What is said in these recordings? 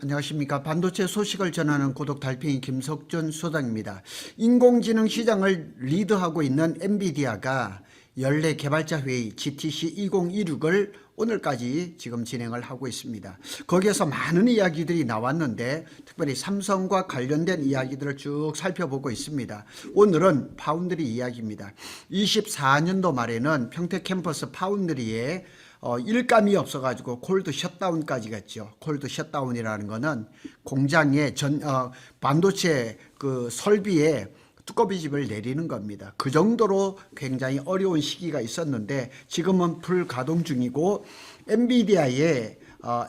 안녕하십니까. 반도체 소식을 전하는 고독 달팽이 김석준 소장입니다. 인공지능 시장을 리드하고 있는 엔비디아가 연례 개발자 회의 GTC 2026을 오늘까지 지금 진행을 하고 있습니다. 거기에서 많은 이야기들이 나왔는데 특별히 삼성과 관련된 이야기들을 쭉 살펴보고 있습니다. 오늘은 파운드리 이야기입니다. 24년도 말에는 평택 캠퍼스 파운드리에 일감이 없어가지고 콜드 셧다운까지 갔죠. 콜드 셧다운이라는 거는 공장에 반도체 그 설비에 뚜껑비집을 내리는 겁니다. 그 정도로 굉장히 어려운 시기가 있었는데 지금은 불가동 중이고 엔비디아의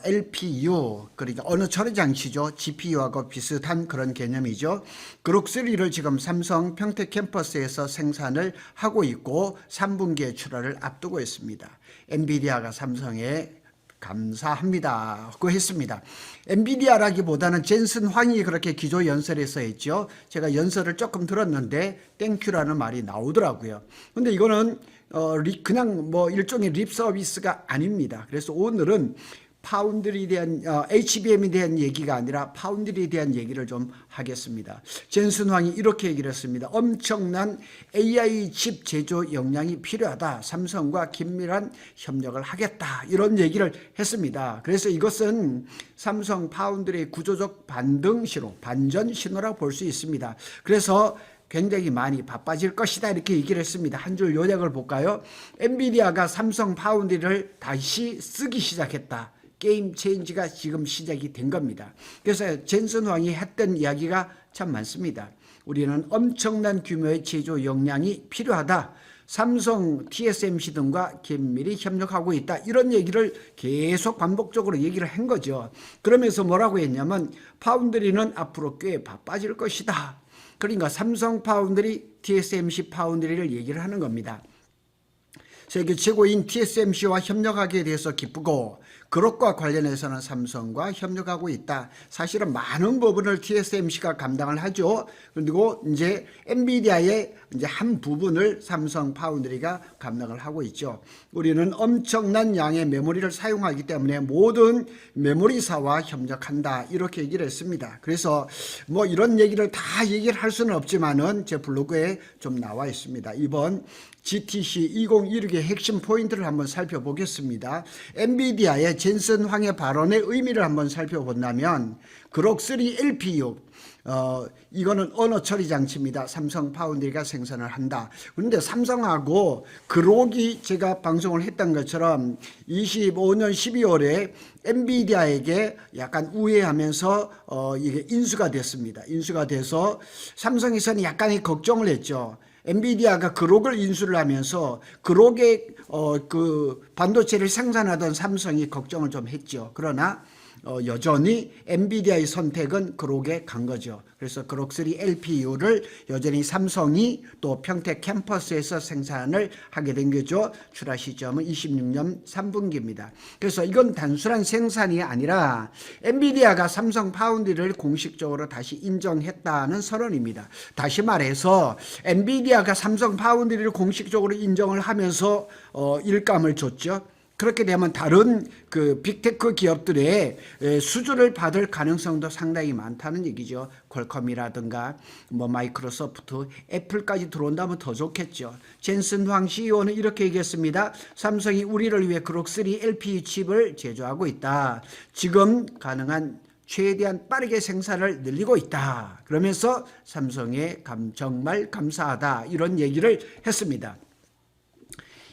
LPU, 그러니까 어느 처리 장치죠. GPU하고 비슷한 그런 개념이죠. 그록3를 지금 삼성 평택 캠퍼스에서 생산을 하고 있고 3분기에 출하를 앞두고 있습니다. 엔비디아가 삼성에 감사합니다 고 했습니다. 엔비디아라기보다는 젠슨 황이 그렇게 기조 연설에서 했죠. 제가 연설을 조금 들었는데 땡큐라는 말이 나오더라고요. 근데 이거는 그냥 뭐 일종의 립 서비스가 아닙니다. 그래서 오늘은 파운드리에 대한 HBM에 대한 얘기가 아니라 파운드리에 대한 얘기를 좀 하겠습니다. 젠슨 황이 이렇게 얘기를 했습니다. 엄청난 AI 칩 제조 역량이 필요하다. 삼성과 긴밀한 협력을 하겠다. 이런 얘기를 했습니다. 그래서 이것은 삼성 파운드리의 구조적 반전 신호라고 볼 수 있습니다. 그래서 굉장히 많이 바빠질 것이다 이렇게 얘기를 했습니다. 한 줄 요약을 볼까요? 엔비디아가 삼성 파운드리를 다시 쓰기 시작했다. 게임 체인지가 지금 시작이 된 겁니다. 그래서 젠슨 황이 했던 이야기가 참 많습니다. 우리는 엄청난 규모의 제조 역량이 필요하다. 삼성, TSMC 등과 긴밀히 협력하고 있다. 이런 얘기를 계속 반복적으로 얘기를 한 거죠. 그러면서 뭐라고 했냐면 파운드리는 앞으로 꽤 바빠질 것이다. 그러니까 삼성 파운드리, TSMC 파운드리를 얘기를 하는 겁니다. 세계 최고인 TSMC와 협력하게 돼서 기쁘고 그것과 관련해서는 삼성과 협력하고 있다. 사실은 많은 부분을 TSMC가 감당을 하죠. 그리고 이제 엔비디아의 이제 한 부분을 삼성 파운드리가 감당을 하고 있죠. 우리는 엄청난 양의 메모리를 사용하기 때문에 모든 메모리사와 협력한다. 이렇게 얘기를 했습니다. 그래서 뭐 이런 얘기를 다 얘기를 할 수는 없지만은 제 블로그에 좀 나와 있습니다. 이번 GTC 2026의 핵심 포인트를 한번 살펴보겠습니다. 엔비디아의 젠슨 황의 발언의 의미를 한번 살펴본다면 그록3 LPU 이거는 언어 처리 장치입니다. 삼성 파운드리가 생산을 한다. 그런데 삼성하고 그록이 제가 방송을 했던 것처럼 25년 12월에 엔비디아에게 약간 우회하면서 이게 인수가 됐습니다. 인수가 돼서 삼성에서는 약간의 걱정을 했죠. 엔비디아가 그록을 인수를 하면서 그록의 그 반도체를 생산하던 삼성이 걱정을 좀 했죠. 그러나 여전히 엔비디아의 선택은 그록에 간 거죠. 그래서 그록3 LPU를 여전히 삼성이 또 평택 캠퍼스에서 생산을 하게 된 거죠. 출하 시점은 26년 3분기입니다. 그래서 이건 단순한 생산이 아니라 엔비디아가 삼성 파운드리를 공식적으로 다시 인정했다는 선언입니다. 다시 말해서 엔비디아가 삼성 파운드리를 공식적으로 인정을 하면서 일감을 줬죠. 그렇게 되면 다른 그 빅테크 기업들의 수주를 받을 가능성도 상당히 많다는 얘기죠. 퀄컴이라든가 뭐 마이크로소프트, 애플까지 들어온다면 더 좋겠죠. 젠슨 황 CEO는 이렇게 얘기했습니다. 삼성이 우리를 위해 그록3 LPU 칩을 제조하고 있다. 지금 가능한 최대한 빠르게 생산을 늘리고 있다. 그러면서 삼성에 정말 감사하다. 이런 얘기를 했습니다.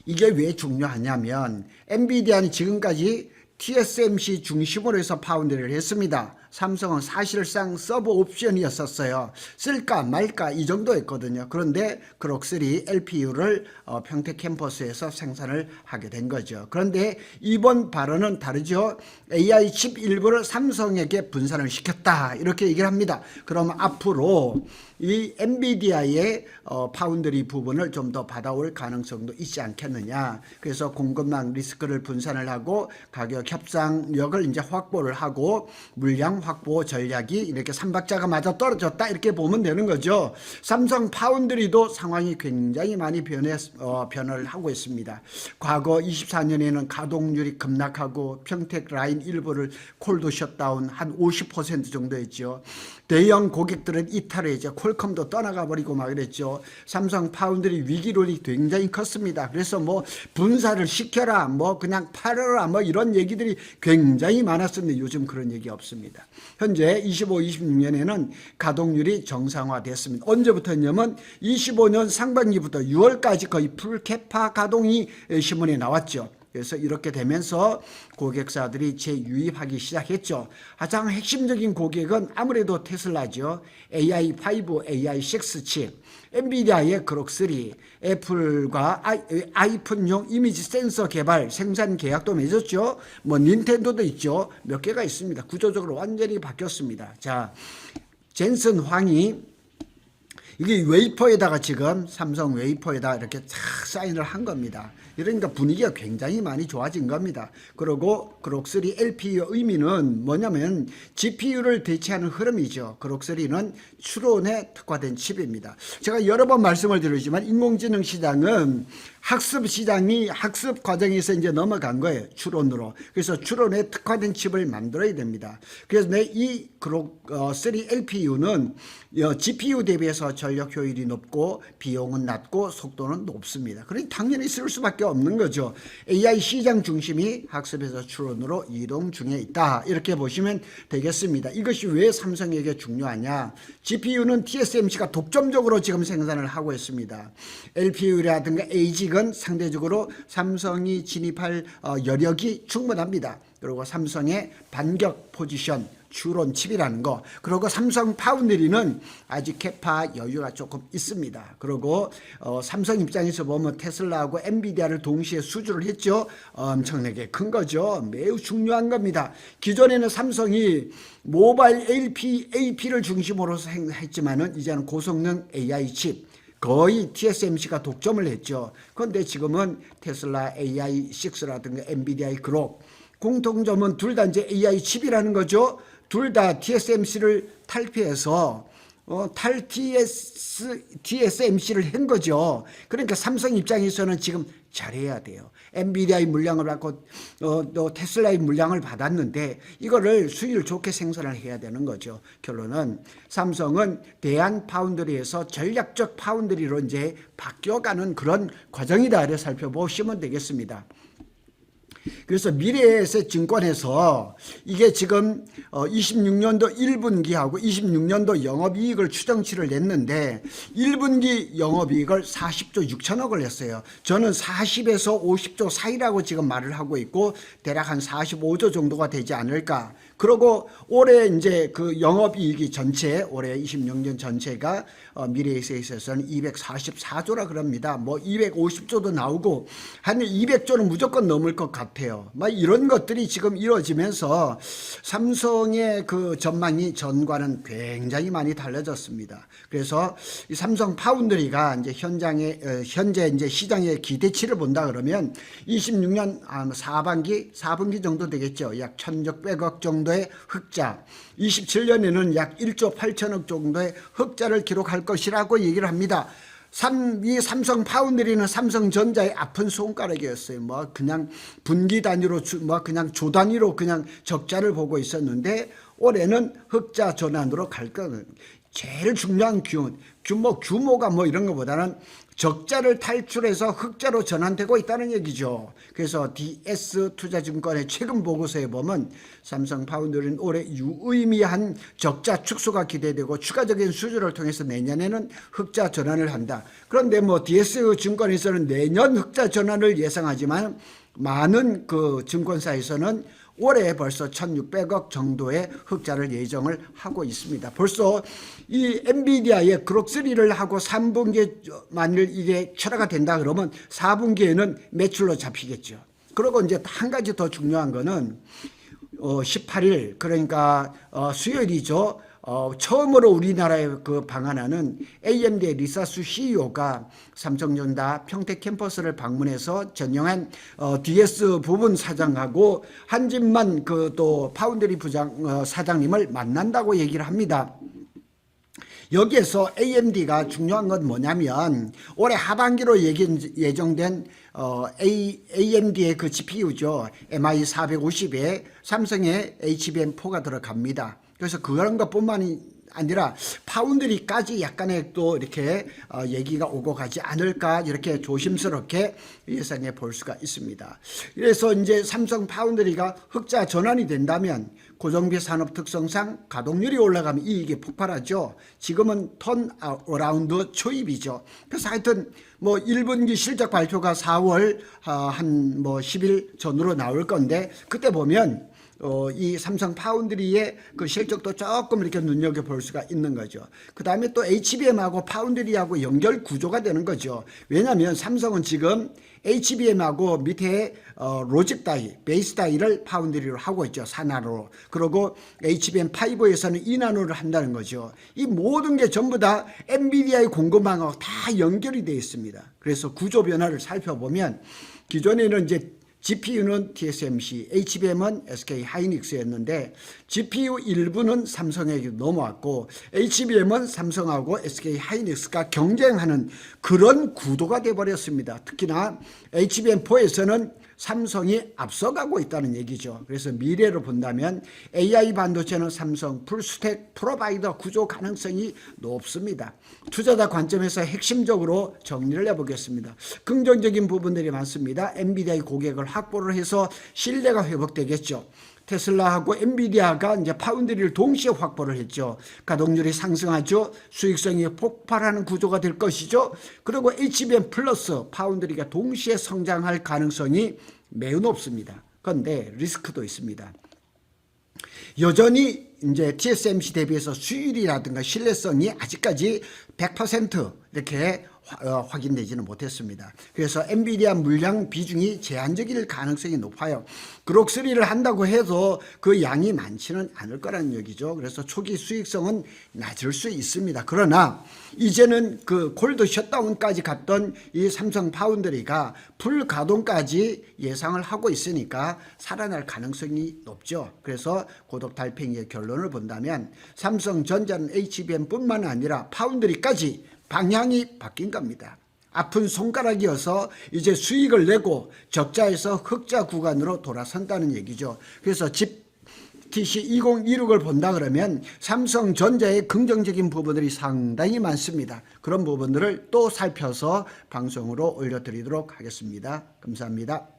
이게 왜 중요하냐면 엔비디아는 지금까지 TSMC 중심으로 해서 파운드리를 했습니다. 삼성은 사실상 서브 옵션이었었어요. 쓸까 말까 이 정도였거든요. 그런데 그록3 LPU를 평택 캠퍼스에서 생산을 하게 된 거죠. 그런데 이번 발언은 다르죠. AI 칩 일부를 삼성에게 분산을 시켰다. 이렇게 얘기를 합니다. 그러면 앞으로 이 엔비디아의 파운드리 부분을 좀 더 받아올 가능성도 있지 않겠느냐. 그래서 공급망 리스크를 분산을 하고 가격 협상력을 이제 확보를 하고 물량 확보 전략이 이렇게 삼박자가 맞아 떨어졌다 이렇게 보면 되는 거죠. 삼성 파운드리도 상황이 굉장히 많이 변화를 하고 있습니다. 과거 24년에는 가동률이 급락하고 평택 라인 일부를 콜드 셧다운 한 50% 정도 했죠. 대형 고객들은 이탈을 이제 퀄컴도 떠나가 버리고 막 그랬죠. 삼성 파운드리 위기론이 굉장히 컸습니다. 그래서 뭐 분사를 시켜라, 뭐 그냥 팔아라, 뭐 이런 얘기들이 굉장히 많았었는데 요즘 그런 얘기 없습니다. 현재 25, 26년에는 가동률이 정상화됐습니다. 언제부터냐면 25년 상반기부터 6월까지 거의 풀캐파 가동이 신문에 나왔죠. 그래서 이렇게 되면서 고객사들이 재유입하기 시작했죠. 가장 핵심적인 고객은 아무래도 테슬라죠. AI5, AI6 칩, 엔비디아의 그록3, 애플과 아이폰용 이미지 센서 개발, 생산 계약도 맺었죠. 뭐 닌텐도도 있죠. 몇 개가 있습니다. 구조적으로 완전히 바뀌었습니다. 자, 젠슨 황이 이게 웨이퍼에다가 지금 삼성 웨이퍼에다 이렇게 착 사인을 한 겁니다. 이러니까 분위기가 굉장히 많이 좋아진 겁니다. 그리고 그록3 LPU의 의미는 뭐냐면 GPU를 대체하는 흐름이죠. 그록3는 추론에 특화된 칩입니다. 제가 여러 번 말씀을 드리지만 인공지능 시장은 학습 시장이 학습 과정에서 이제 넘어간 거예요. 추론으로. 그래서 추론에 특화된 칩을 만들어야 됩니다. 그래서 이 그록3 LPU는 GPU 대비해서 전력 효율이 높고 비용은 낮고 속도는 높습니다. 그러니 당연히 쓸 수밖에 없는 거죠. AI 시장 중심이 학습에서 추론으로 이동 중에 있다. 이렇게 보시면 되겠습니다. 이것이 왜 삼성에게 중요하냐. GPU는 TSMC가 독점적으로 지금 생산을 하고 있습니다. LPU라든가 ASIC은 상대적으로 삼성이 진입할 여력이 충분합니다. 그리고 삼성의 반격 포지션 추론 칩이라는 거. 그리고 삼성 파운드리는 아직 캐파 여유가 조금 있습니다. 그리고 삼성 입장에서 보면 테슬라하고 엔비디아를 동시에 수주를 했죠. 엄청나게 큰 거죠. 매우 중요한 겁니다. 기존에는 삼성이 모바일 AP를 중심으로 했지만은 이제는 고성능 AI 칩 거의 TSMC가 독점을 했죠. 그런데 지금은 테슬라 AI6라든가 엔비디아의 그록 공통점은 둘 다 이제 AI 칩이라는 거죠. 둘 다 TSMC를 탈피해서 TSMC를 한 거죠. 그러니까 삼성 입장에서는 지금 잘해야 돼요. 엔비디아의 물량을 받고 또 테슬라의 물량을 받았는데 이거를 수율 좋게 생산을 해야 되는 거죠. 결론은 삼성은 대한 파운드리에서 전략적 파운드리로 이제 바뀌어가는 그런 과정이다. 이렇게 살펴보시면 되겠습니다. 그래서 미래에셋 증권에서 이게 지금 26년도 1분기하고 26년도 영업이익을 추정치를 냈는데 1분기 영업이익을 40조 6천억을 냈어요. 저는 40에서 50조 사이라고 지금 말을 하고 있고 대략 한 45조 정도가 되지 않을까. 그리고 올해 이제 그 영업이익이 전체 올해 26년 전체가 미래에셋에서는 244조라 그럽니다. 뭐 250조도 나오고 한 200조는 무조건 넘을 것 같아요. 막 이런 것들이 지금 이루어지면서 삼성의 그 전망이 전과는 굉장히 많이 달라졌습니다. 그래서 이 삼성 파운드리가 이제 현재 이제 시장의 기대치를 본다 그러면 26년 4분기 정도 되겠죠. 약 1,600억 정도의 흑자. 27년에는 약 1조 8천억 정도의 흑자를 기록할 것이라고 얘기를 합니다. 이 삼성 파운드리는 삼성전자의 아픈 손가락이었어요. 뭐 그냥 분기 단위로 뭐 그냥 조 단위로 그냥 적자를 보고 있었는데 올해는 흑자 전환으로 갈 거는 제일 중요한 규모가 뭐 이런 것보다는 적자를 탈출해서 흑자로 전환되고 있다는 얘기죠. 그래서 DS투자증권의 최근 보고서에 보면 삼성 파운드리는 올해 유의미한 적자 축소가 기대되고 추가적인 수주를 통해서 내년에는 흑자 전환을 한다. 그런데 뭐 DS증권에서는 내년 흑자 전환을 예상하지만 많은 그 증권사에서는 올해 벌써 1,600억 정도의 흑자를 예정을 하고 있습니다. 벌써 이 엔비디아의 그록3를 하고 3분기에 만일 이게 철회가 된다 그러면 4분기에는 매출로 잡히겠죠. 그리고 이제 한 가지 더 중요한 거는 18일 그러니까 수요일이죠. 처음으로 우리나라에 그 방한하는 AMD의 리사수 CEO가 삼성전자 평택 캠퍼스를 방문해서 전용한 DS 부분 사장하고 한진만 그 또 파운드리 부장 사장님을 만난다고 얘기를 합니다. 여기에서 AMD가 중요한 건 뭐냐면 올해 하반기로 예정된 AMD의 그 GPU죠. MI450에 삼성의 HBM4가 들어갑니다. 그래서 그런 것뿐만이 아니라 파운드리까지 약간의 또 이렇게 얘기가 오고 가지 않을까 이렇게 조심스럽게 예상해 볼 수가 있습니다. 그래서 이제 삼성 파운드리가 흑자 전환이 된다면 고정비 산업 특성상 가동률이 올라가면 이익이 폭발하죠. 지금은 턴 어라운드 초입이죠. 그래서 하여튼 뭐 1분기 실적 발표가 4월 한 뭐 10일 전으로 나올 건데 그때 보면 이 삼성 파운드리의 그 실적도 조금 이렇게 눈여겨볼 수가 있는 거죠. 그 다음에 또 HBM하고 파운드리하고 연결 구조가 되는 거죠. 왜냐하면 삼성은 지금 HBM하고 밑에 로직 다이, 베이스 다이를 파운드리로 하고 있죠. 4나노로. 그리고 HBM5에서는 2나노를 한다는 거죠. 이 모든 게 전부 다 엔비디아의 공급망하고 다 연결이 되어 있습니다. 그래서 구조 변화를 살펴보면 기존에는 이제 GPU는 TSMC, HBM은 SK 하이닉스였는데 GPU 일부는 삼성에게 넘어왔고 HBM은 삼성하고 SK 하이닉스가 경쟁하는 그런 구도가 되어버렸습니다. 특히나 HBM4에서는 삼성이 앞서가고 있다는 얘기죠. 그래서 미래로 본다면 AI 반도체는 삼성 풀스택 프로바이더 구조 가능성이 높습니다. 투자자 관점에서 핵심적으로 정리를 해보겠습니다. 긍정적인 부분들이 많습니다. 엔비디아의 고객을 확보를 해서 신뢰가 회복되겠죠. 테슬라하고 엔비디아가 이제 파운드리를 동시에 확보를 했죠. 가동률이 상승하죠. 수익성이 폭발하는 구조가 될 것이죠. 그리고 HBM 플러스 파운드리가 동시에 성장할 가능성이 매우 높습니다. 그런데 리스크도 있습니다. 여전히 이제 TSMC 대비해서 수율이라든가 신뢰성이 아직까지 100% 이렇게 확인되지는 못했습니다. 그래서 엔비디아 물량 비중이 제한적일 가능성이 높아요. 그록3를 한다고 해도 그 양이 많지는 않을 거라는 얘기죠. 그래서 초기 수익성은 낮을 수 있습니다. 그러나 이제는 그 콜드 셧다운까지 갔던 이 삼성 파운드리가 풀 가동까지 예상을 하고 있으니까 살아날 가능성이 높죠. 그래서 고독 달팽이의 결론을 본다면 삼성전자는 HBM뿐만 아니라 파운드리까지 방향이 바뀐 겁니다. 아픈 손가락이어서 이제 수익을 내고 적자에서 흑자 구간으로 돌아선다는 얘기죠. 그래서 GTC2026을 본다 그러면 삼성전자의 긍정적인 부분들이 상당히 많습니다. 그런 부분들을 또 살펴서 방송으로 올려드리도록 하겠습니다. 감사합니다.